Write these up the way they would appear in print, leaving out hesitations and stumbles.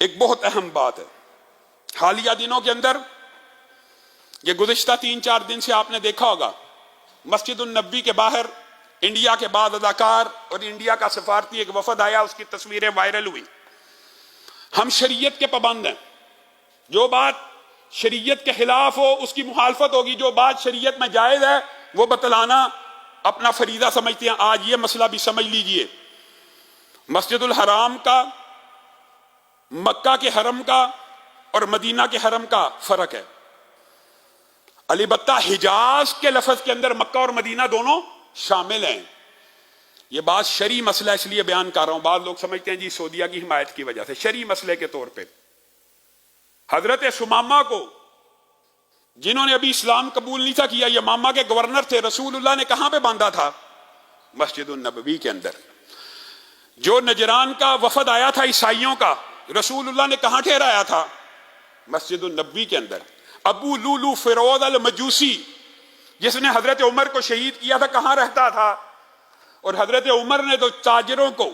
एक बहुत अहम बात है। हालिया दिनों के अंदर, ये गुज़िश्ता 3-4 दिन से आपने देखा होगा, मस्जिद उन नबी के बाहर इंडिया के बाद अदाकार और इंडिया का सफारती एक वफद आया, उसकी तस्वीरें वायरल हुई। हम शरीयत के पाबंद हैं। जो बात शरीयत के खिलाफ हो उसकी मुखालफत होगी, जो बात शरीयत में जायज है वो बतलाना अपना फरीदा समझते हैं। आज ये मसला भी समझ लीजिए, मस्जिदुल हराम का, मक्का के हरम का और मदीना के हरम का फर्क है। अलबत्ता हिजाज के लफ्ज के अंदर मक्का और मदीना दोनों शामिल हैं। ये बात शरी मसला इसलिए बयान कर रहा हूं, बाद लोग समझते हैं जी सऊदीया की हिमायत की वजह से। शरी मसले के तौर पे हजरत सुमामा को, जिन्होंने अभी इस्लाम कबूल नहीं था किया, यमामा के गवर्नर थे, रसूलुल्लाह ने कहां पे बांधा था? मस्जिदुन नबवी के अंदर। जो नजरान का वफद आया था ईसाइयों का, रसूलुल्लाह ने कहां ठहराया था? मस्जिदुन नबवी के अंदर। अबू लूलू फिरोज अल मजूसी, जिसने हजरत उमर को शहीद किया था, कहां रहता था? और हजरत उमर ने तो ताजरों को,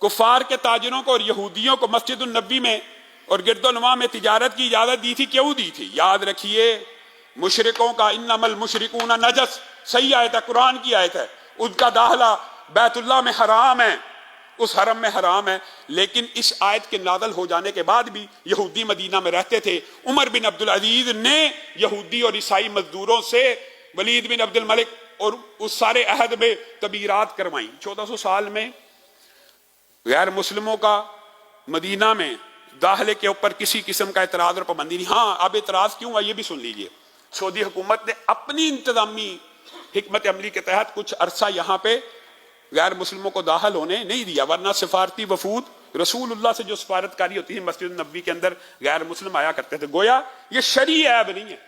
कुफार के ताजरों को और यहूदियों को मस्जिदुन नबी में और गिरदोनवा में तिजारत की इजाजत दी थी। क्यों दी थी? याद रखिए, मुशरिकों का इन्नमल मुशरिकून नजस, सही आयत है, कुरान की आयत है, उनका दाखिला बैतुल्लाह में हराम है, उस हरम में हराम है। लेकिन इस आयत के नादल हो जाने के बाद भी यहूदी मदीना में रहते थे। उमर बिन अब्दुल अजीज ने यहूदी और ईसाई मजदूरों से, वलीद बिन अब्दुल मलिक और उस सारे अहद में तबीरात करवाई। 1400 साल में गैर मुस्लिमों का मदीना में दाखिले के ऊपर किसी किस्म का एतराज और पाबंदी नहीं। हाँ, अब एतराज क्यों है ये भी सुन लीजिए। सऊदी हुकूमत ने अपनी इंतजामी हिकमत अमली के तहत कुछ अरसा यहाँ पे गैर मुस्लिमों को दाखिल होने नहीं दिया, वरना सिफारती वफूद रसूलुल्लाह से जो सफारतकारी होती है मस्जिद नबी के अंदर गैर मुस्लिम आया करते थे। गोया ये शरी ऐब नहीं है,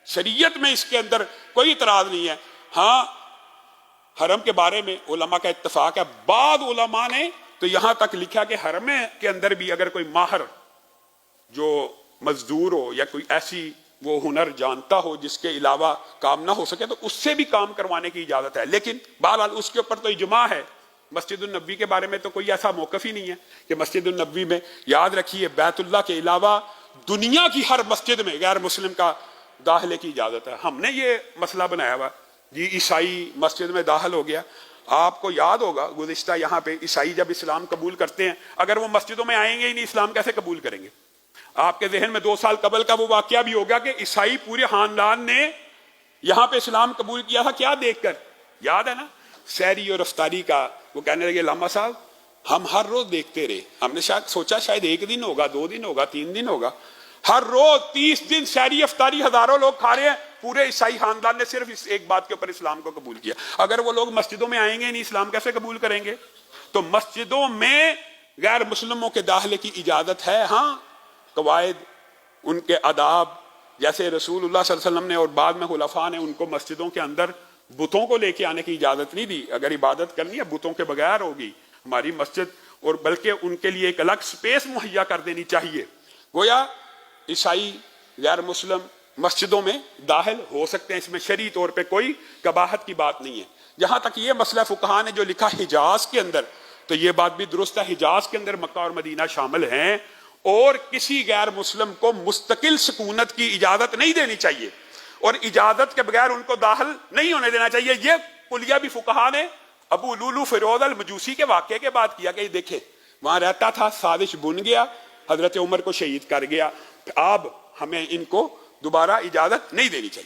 शरीयत में इसके अंदर कोई इतराज नहीं है। हाँ, हरम के बारे में उलमा का इत्तफाक है। बाद उलमा ने तो यहां तक लिखा कि हरम के अंदर भी अगर कोई माहर जो मजदूर हो या कोई ऐसी वो हुनर जानता हो जिसके अलावा काम ना हो सके तो उससे भी काम करवाने की इजाजत है। लेकिन बहरहाल उसके ऊपर तो इजमा है। मस्जिदुन नबी के बारे में तो कोई ऐसा मौकफ ही नहीं है कि मस्जिदुन नबी में, याद रखिए, बैतुल्लाह के अलावा दुनिया की हर मस्जिद में गैर मुस्लिम का दाखिले की इजाजत है। हमने ये मसला बनाया हुआ जी, ईसाई मस्जिद में दाखिल हो गया। आपको याद होगा गुज़िश्ता यहाँ पे ईसाई जब इस्लाम कबूल करते हैं, अगर वो मस्जिदों में आएंगे ही नहीं, इस्लाम कैसे कबूल करेंगे? आपके जहन में 2 साल कबल का वो वाकया भी होगा कि ईसाई पूरे खानदान ने यहां पे इस्लाम कबूल किया था। क्या देखकर? याद है ना, सहरी और अफ्तारी का। वो कहने लगे लामा साहब हम हर रोज देखते रहे, हमने शायद सोचा शायद 1 दिन होगा, 2 दिन होगा, 3 दिन होगा, हर रोज 30 दिन सहरी अफ्तारी हजारों लोग खा रहे हैं। पूरे ईसाई खानदान ने सिर्फ इस एक बात के ऊपर इस्लाम को कबूल किया। अगर वो लोग मस्जिदों में आएंगे नहीं, इस्लाम कैसे कबूल करेंगे? तो मस्जिदों में गैर मुस्लिमों के दाखिले की इजाजत है। हाँ, कवायद, उनके अदाब, जैसे रसूलुल्लाह सल्लल्लाहु अलैहि वसल्लम ने और बाद में खुलफा ने उनको मस्जिदों के अंदर बुतों को लेके आने की इजाजत नहीं दी। अगर इबादत करनी है बुतों के बगैर होगी हमारी मस्जिद, और बल्कि उनके लिए एक अलग स्पेस मुहैया कर देनी चाहिए। गोया ईसाई गैर मुस्लिम मस्जिदों में दाखिल हो सकते हैं, इसमें शरई तौर पे कोई कबाहत की बात नहीं है। जहां तक ये मसला फुकहा ने जो लिखा हिजाज के अंदर, तो ये बात भी दुरुस्त है, हिजाज के अंदर मक्का और मदीना शामिल हैं और किसी गैर मुस्लिम को मुस्तकिल सुकूनत की इजाजत नहीं देनी चाहिए और इजाजत के बगैर उनको दाखिल नहीं होने देना चाहिए। ये कुलिया भी फुकहा ने अबू लूलू फिरोज अल मजूसी के वाक़े के बाद किया कि देखे वहां रहता था, साजिश बुन गया, हजरत उमर को शहीद कर गया, अब हमें इनको दोबारा इजाजत नहीं देनी चाहिए।